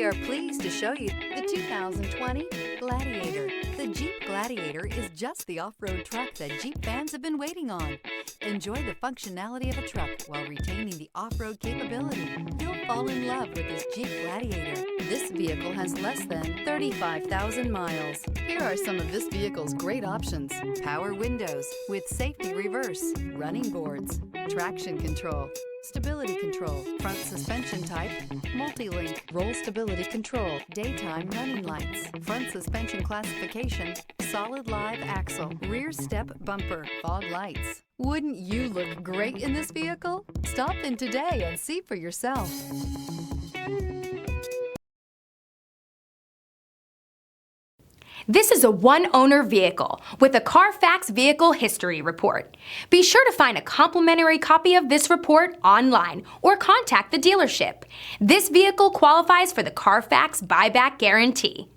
We are pleased to show you the 2020 Gladiator. The Jeep Gladiator is just the off-road truck that Jeep fans have been waiting on. Enjoy the functionality of a truck while retaining the off-road capability. You'll fall in love with this Jeep Gladiator. This vehicle has less than 35,000 miles. Here are some of this vehicle's great options: power windows with safety reverse, running boards, traction control, stability control, front suspension type, multi-link, roll stability control, daytime running lights, front suspension classification, solid live axle, rear step bumper, fog lights. Wouldn't you look great in this vehicle? Stop in today and see for yourself. This is a one-owner vehicle with a Carfax Vehicle History Report. Be sure to find a complimentary copy of this report online or contact the dealership. This vehicle qualifies for the Carfax Buyback Guarantee.